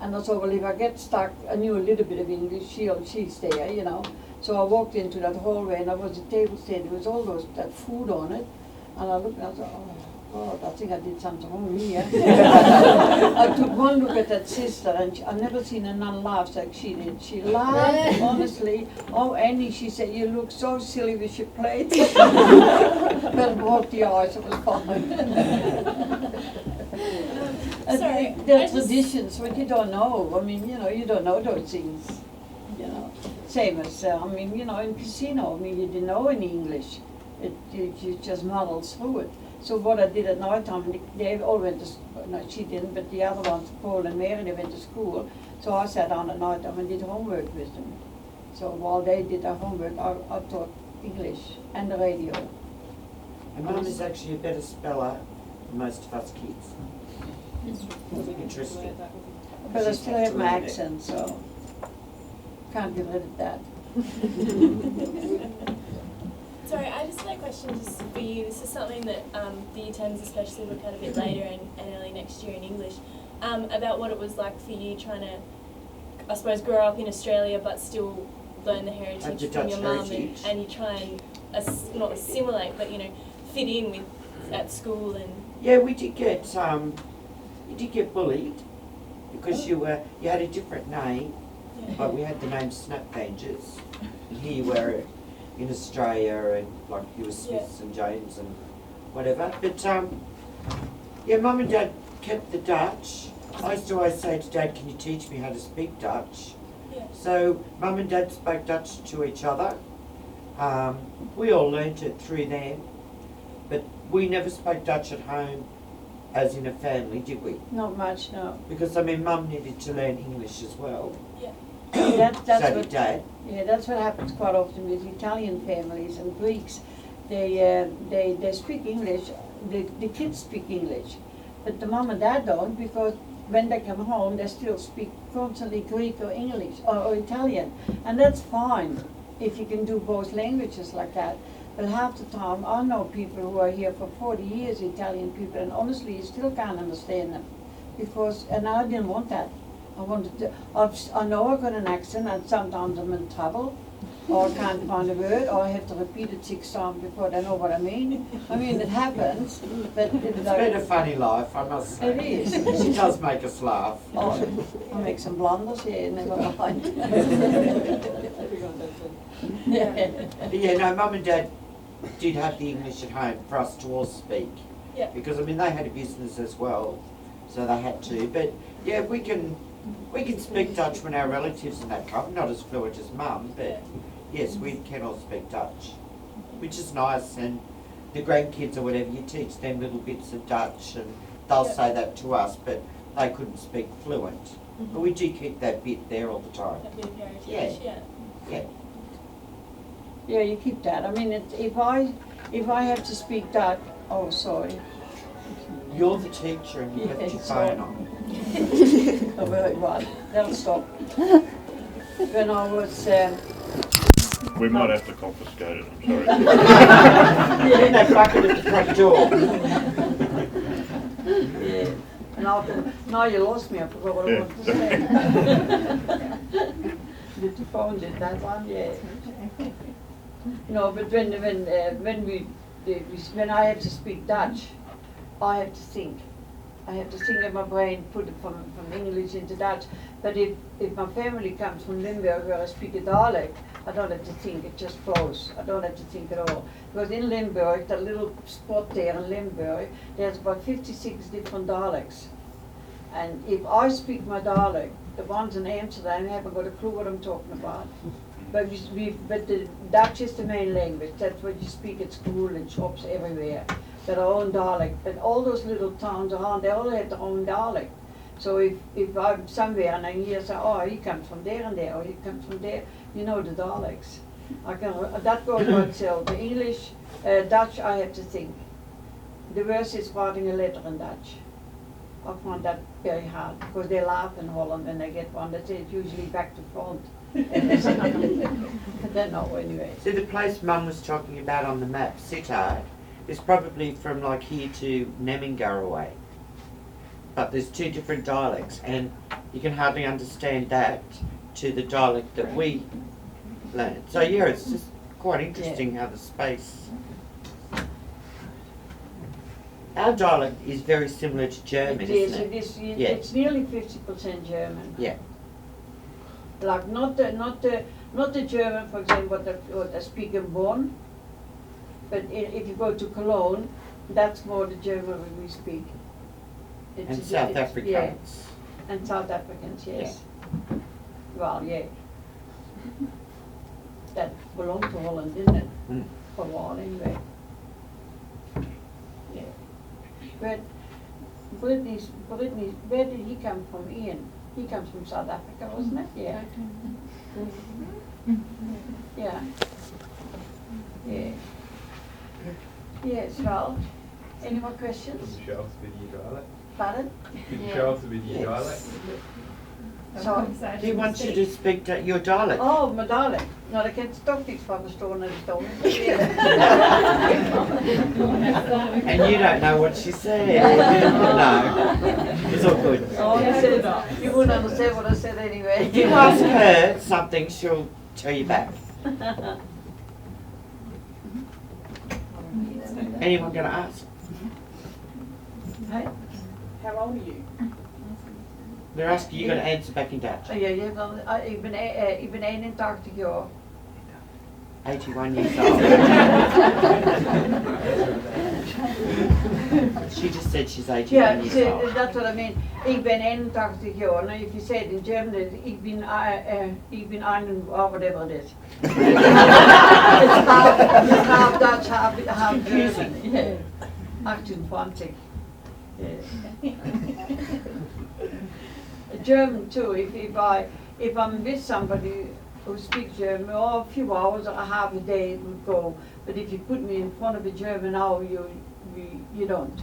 and I thought, well, if I get stuck, I knew a little bit of English. She's there, you know. So I walked into that hallway, and there was a table set. There was all that food on it, and I looked and I thought, oh God, I think I did something wrong here. I took one look at that sister, and I've never seen a nun laugh like she did. She laughed, honestly. Oh, Annie, she said, you look so silly with your plate. But brought the eyes, it was fine. Sorry, They're traditions, what you don't know. I mean, you know, you don't know those things. You know, same as, I mean, you know, in Casino, I mean, you didn't know any English. You just muddled through it. So what I did at night time, they all went to, no, she didn't, but the other ones, Paul and Mary, they went to school. So I sat down at night time and did homework with them. So while they did their homework, I taught English and the radio. And Mum is actually a better speller than most of us kids. Interesting. But I She's still had have to my learn it. accent, so can't get rid of that. Sorry, I just had a question just for you. This is something that the year 10s especially look at a bit later and early next year in English, about what it was like for you trying to, I suppose, grow up in Australia but still learn the heritage the from Dutch your mum, heritage. and you try and not assimilate, but, you know, fit in with at school and. Yeah, we did get you did get bullied because you had a different name, but we had the name Snepvangers, and here you were in Australia and like you were Smiths and James and whatever. But yeah, Mum and Dad kept the Dutch. I used to always say to Dad, "Can you teach me how to speak Dutch?" Yeah. So Mum and Dad spoke Dutch to each other. We all learnt it through them, but we never spoke Dutch at home as in a family, did we? Not much, no. Because I mean, Mum needed to learn English as well. That's So what did Dad. Yeah, that's what happens quite often with Italian families and Greeks. They speak English. The kids speak English, but the mom and dad don't, because when they come home they still speak constantly Greek or English or Italian, and that's fine if you can do both languages like that. But half the time I know people who are here for 40 years, Italian people, and honestly you still can't understand them, and I didn't want that. I wanted to. I know I've got an accent, and sometimes I'm in trouble, or I can't find a word, or I have to repeat it 6 times before they know what I mean. I mean, it happens, but It's been a funny life, I must say. It is. She does make us laugh. Oh, I make some blunders, yeah, never mind. Yeah, no, Mum and Dad did have the English at home for us to all speak. Yeah. Because I mean, they had a business as well, so they had to. But yeah, we can speak Dutch when our relatives and that come. Not as fluent as Mum, but yes, we can all speak Dutch, which is nice. And the grandkids or whatever, you teach them little bits of Dutch, and they'll say that to us, but they couldn't speak fluent. But we do keep that bit there all the time. That bit of heritage, Yeah. Yeah, you keep that. I mean, if I have to speak Dutch, oh, sorry. You're the teacher and you Yeah, left your sorry. phone on. Oh, very well. That'll stop. When I was, We might have to confiscate it, I'm sorry. In that bucket at the front door. yeah, and now you lost me. I forgot what I Yeah. wanted to say. Did the phone did that one? Yeah. No, but when I have to speak Dutch, I have to think. I have to think in my brain, put it from English into Dutch. But if my family comes from Limburgh, where I speak a dialect, I don't have to think, it just flows. I don't have to think at all. Because in Limburgh, that little spot there in Limburgh, there's about 56 different dialects. And if I speak my dialect, the ones in Amsterdam haven't got a clue what I'm talking about. But the Dutch is the main language. That's what you speak at school and shops everywhere. Their own dialect. But all those little towns around, they all have their own dialect. So if I'm somewhere and I hear say, oh, he comes from there and there, or he comes from there, you know the dialects. That goes by itself. The English, Dutch, I have to think. The worst is writing a letter in Dutch. I find that very hard, because they laugh in Holland when they get one. That's it, usually back to front. But then no, anyway. See, the place Mum was talking about on the map, Sittard, is probably from like here to Nemmingaraway. But there's 2 different dialects, and you can hardly understand that to the dialect that we learned. So yeah, it's just quite interesting how the space. Our dialect is very similar to German, isn't it? It is. Yeah. It's nearly 50% German. Yeah. Like not the German, for example, what they speak in Bonn. But if you go to Cologne, that's more the German we speak. And South Africans. Yeah. And South Africans, yes. Yeah. Well, yeah. That belonged to Holland, didn't it? Mm. For a while, anyway. Yeah. But Brittany's, where did he come from, Ian? He comes from South Africa, wasn't it? Yeah. Yeah. Yeah. Yes, well, any more questions? Could you show us with your dialect? Pardon? Could you show us with your dialect? So, He wants you to speak your dialect. oh, my dialect. Nou, dat kent toch niks van gestolen en gestolen. And you don't know what she said. No. It's all good. Oh, you wouldn't understand what I said anyway. If you ask her something, she'll tell you back. Anyone going to ask? Hey? How old are you? They're asking you got to answer back in Dutch. Ja, ik ben 81 jaar. 81 years old. She just said she's 81 Yeah, years so old. that's what I mean. Ik ben 81 jaar. Now if you say it in German, ik ben or whatever it is. It's half Dutch, half German. Yeah. 28. Yeah. German too. If I'm with somebody who speaks German, a few hours or a half a day it would go. But if you put me in front of a German now, you don't.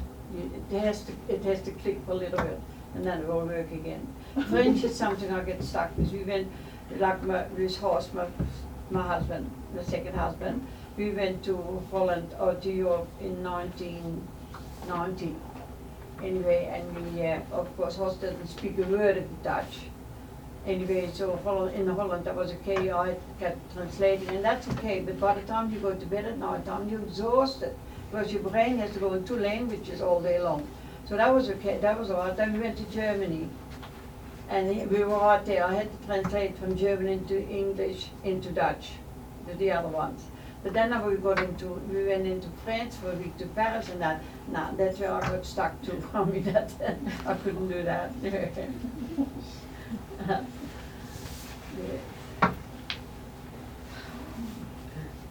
It has to click for a little bit, and then it will work again. French is something I get stuck with. We went, like with Horst, my husband, the second husband. We went to Holland or to Europe in 1990. Anyway, and we, of course, Horst doesn't speak a word of Dutch. Anyway, so in Holland that was okay, I kept translating, and that's okay, but by the time you go to bed at night time, you're exhausted, because your brain has to go in 2 languages all day long. So that was okay, that was all right. Then we went to Germany, and we were right there. I had to translate from German into English into Dutch, the other ones. But then we went into France for a week to Paris, and that, that's where I got stuck to. I mean, that I couldn't do that. Yeah.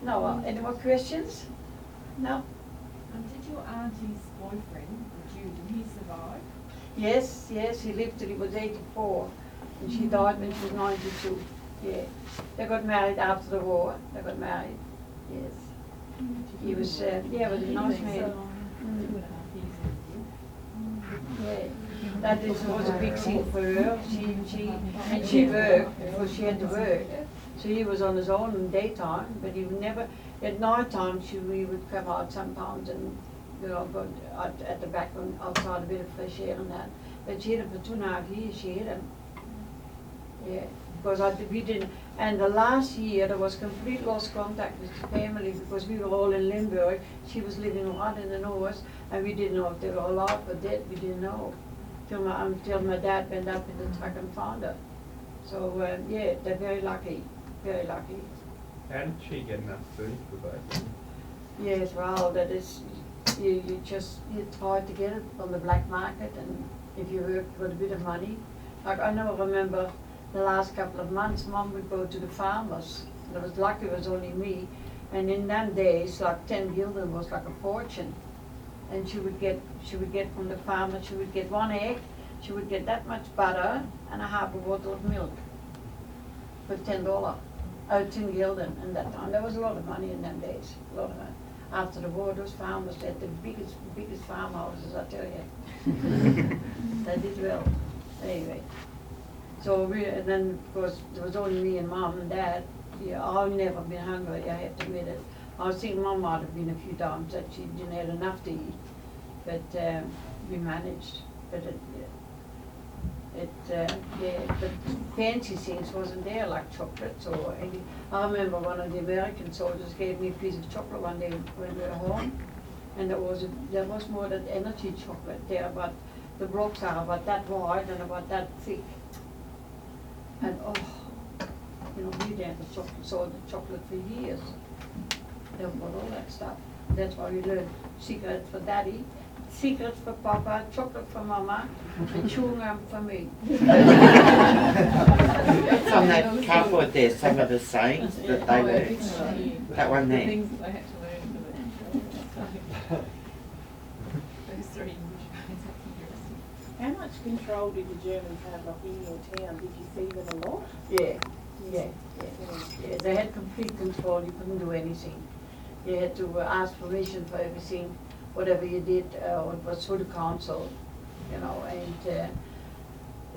No, any more questions? No? Did your auntie's boyfriend, Jude, did he survive? Yes, he lived till he was 84, and she died when she was 92. Yeah, they got married after the war. They got married. Yes, he was was a nice man. Yeah, that was a big thing for her. She worked because she had to work. So he was on his own in daytime, but he would never. At night time, we would come out sometimes and go out at the back outside a bit of fresh air and that. But she had him for 2.5 years. She had him. Yeah, because we didn't. And the last year there was complete lost contact with the family because we were all in Limburgh. She was living right in the north, and we didn't know if they were alive or dead. We didn't know till my dad went up in the truck and found her. So yeah, they're very lucky, very lucky. How did she get enough food for both of them? Yes, well, that is, you try to get it on the black market, and if you work with a bit of money. Like I never remember the last couple of months, Mom would go to the farmers. And it was lucky it was only me, and in them days, like 10 gulden was like a fortune. And she would get from the farmer, she would get 1 egg, she would get that much butter and a half a bottle of milk for $10. 10 gulden in that time. There was a lot of money in them days, a lot of money. After the war, those farmers had the biggest farmhouses, I tell you. They did well. Anyway, so and then of course there was only me and Mom and Dad. Yeah, I've never been hungry, I have to admit it. I think Mom might have been a few times that she didn't have enough to eat, but we managed. But but fancy things wasn't there, like chocolates or any. I remember one of the American soldiers gave me a piece of chocolate one day when we were home, and there was more than energy chocolate there, but the blocks are about that wide and about that thick. And we didn't have sold the chocolate for years. They bought all that stuff. That's why we learned secrets for Daddy, secrets for Papa, chocolate for Mama, and chewing gum for me. It's on that cardboard there, some of the sayings that they learned. That one there. Things that they had to learn for those 3 English guys. How much control did the Germans have up in your town? Did you see them a lot? Yeah. They had complete control. You couldn't do anything. You had to ask permission for everything, whatever you did. It was through the council, and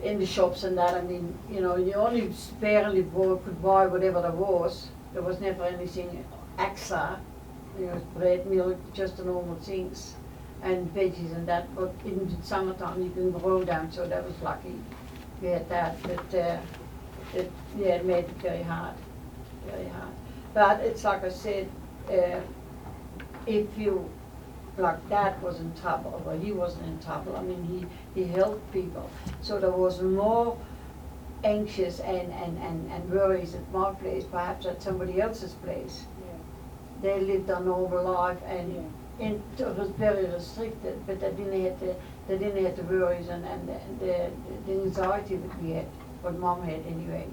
in the shops and that. I mean, you only barely could buy whatever there was. There was never anything extra, bread, milk, just the normal things, and veggies and that. But in the summertime you can grow them, so that was lucky. We had that, but it made it very hard. But it's like I said, if you like Dad was in trouble, well, he wasn't in trouble. I mean, he helped people. So there was more anxious and worries at my place, perhaps at somebody else's place. Yeah. They lived a normal life, and Yeah. it was very restricted, but they didn't have the worries and the anxiety that we had, what Mom had anyway.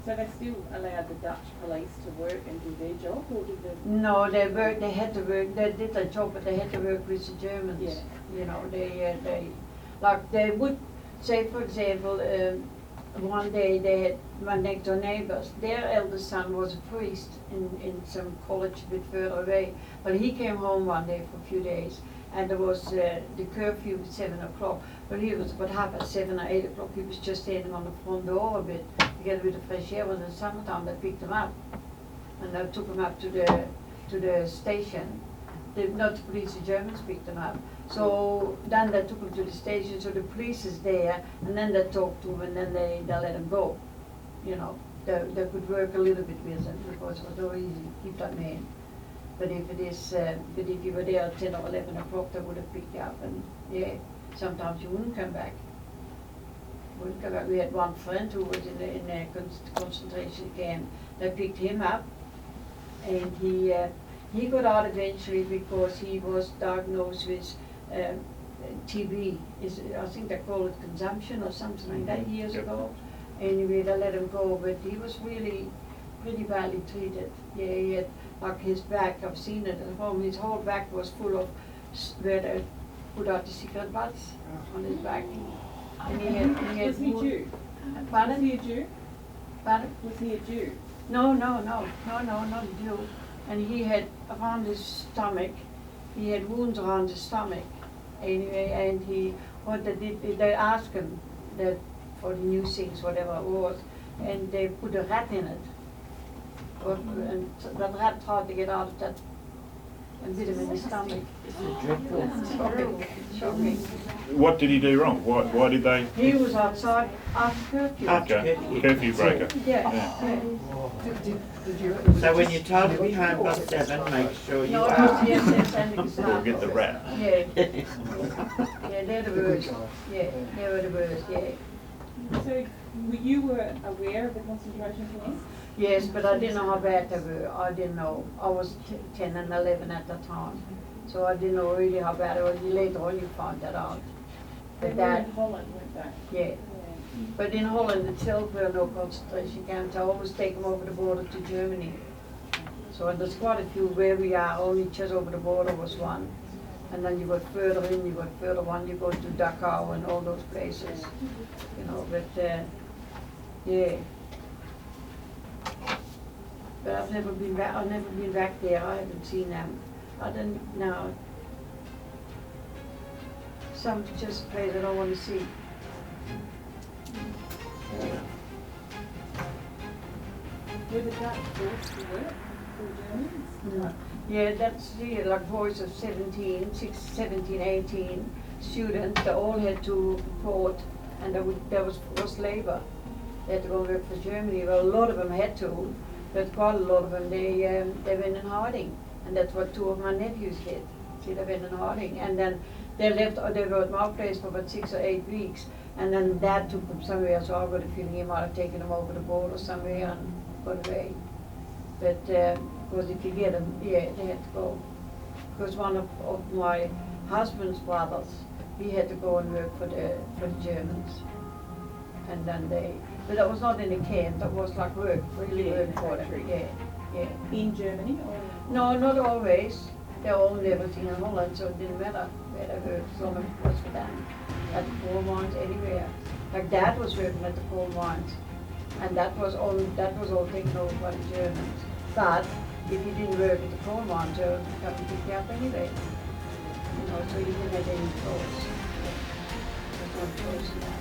So they still allowed the Dutch police to work and do their job, or did they? No, they had to work, they did their job, but they had to work with the Germans. Yeah. You know, they would say, for example, one day they had my next door neighbors, their eldest son was a priest in some college a bit further away, but he came home one day for a few days, and there was the curfew at 7 o'clock, but he was about 7:30 or 8 o'clock, he was just standing on the front door a bit to get a bit of fresh air. In the summertime they picked him up, and they took him up to the station. Not the police, the Germans picked him up. So then they took him to the station, so the police is there, and then they talk to him, and then they let him go. You know, they could work a little bit with him, because it was so easy to keep that man. But if you were there at 10 or 11 o'clock, they would have picked you up, and yeah, sometimes you wouldn't come back. We had one friend who was in a concentration camp. They picked him up, and he got out eventually because he was diagnosed with TB. I think they call it consumption or something like that years ago. Anyway, they let him go, but he was really pretty badly treated. Yeah, he had like his back, I've seen it at home, his whole back was full of where they put out the cigarette butts on his back. And he had Was he Jew? Pardon? Was he a Jew? Pardon? Was he a Jew? No, not a Jew. And he had around his stomach, he had wounds around his stomach. Anyway, and they asked him that for the new things, whatever it was, and they put a rat in it. And that rat tried to get out of that and bit him in the stomach. Shocking. What did he do wrong? Why did they? He was outside after curfew. Okay, curfew breaker. Yeah. So when you're told to be home by 7, make sure you No, it are. was the SS and the We'll Gestapo. get the rat. Yeah. Yeah, they're the worst. Yeah, they were the worst, yeah. So you were aware of the concentration camps? Yes, but I didn't know how bad they were. I didn't know. I was 10 and 11 at the time. So I didn't know really how bad it was. Later on you found that out. They But were that, in Holland, weren't they? yeah. But in Holland itself there were no concentration camps. I always take them over the border to Germany. So there's quite a few where we are, only just over the border was one. And then you got further in, you got further one, you go to Dachau and all those places. You know, but yeah. But I've never been back there, I haven't seen them. I don't know. Some just a place I don't want to see. Were the Dutch forced to work for the Germans? No. Yeah, that's like boys of 17, 18 students, they all had to report, and there was forced labor. They had to go work for Germany. Well, a lot of them had to, but quite a lot of them, they went in hiding. And that's what 2 of my nephews did. See, they went in hiding. And then they were at my place for about 6 or 8 weeks. And then Dad took them somewhere, so I got a feeling he might have taken them over the border somewhere and got away. But, because if you get them, yeah, they had to go. Because one of my husband's brothers, he had to go and work for the Germans. And then but that was not in a camp, that was like work, really work for them, yeah. In Germany or? No, not always. They owned everything in Holland, so it didn't matter where they worked, as long as it was for them. At the coal mines, anywhere. Like Dad was working at the coal mines, and that was all taken over by the Germans. But if you didn't work at the coal mines, they would come and pick you up anyway. You know, so you didn't have any choice. There's no choice in that.